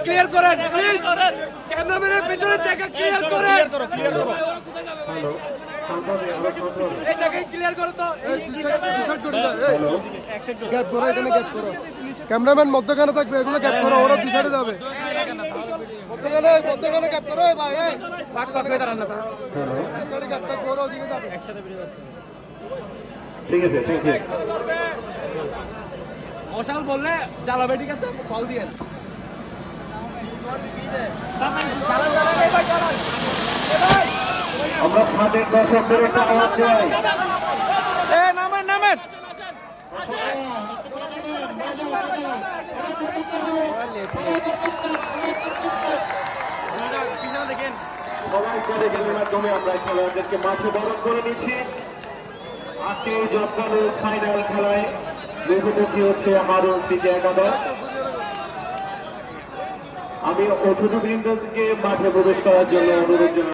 Clear করেন please, ক্যামেরাম্যানের পেছনে জায়গা ক্লিয়ার করেন, এই জায়গায় ক্লিয়ার করো তো। ক্যামেরাম্যান মধ্যখানে থাকবে, এগুলো গ্যাপ করো, ওরা দুই সাইডে যাবে। মধ্যখানে গ্যাপ করো ভাই, ফাঁক ফাঁক হয়ে দাঁড়ান না, গ্যাপ থাকবে, ওরা ওদিকে যাবে। ঠিক আছে, থ্যাংক ইউ। মশাল বললে জ্বালাবে, ঠিক আছে, কল দিয়ে আমরা ফাঁদের দর্শকদের একটা আওয়াজ চাই। নামেন নামেন। সবাই করে গেলের মাধ্যমে আমরা খেলোয়াড়দেরকে মাঠে বরণ করে নিচ্ছি। আজকে এই জব্বালু ফাইনাল খেলায় মুখোমুখি হচ্ছে হারুন সিটি একাদশ। আমি অতিথিবৃন্দকে মাঠে প্রবেশ করার জন্য অনুরোধ জানাই।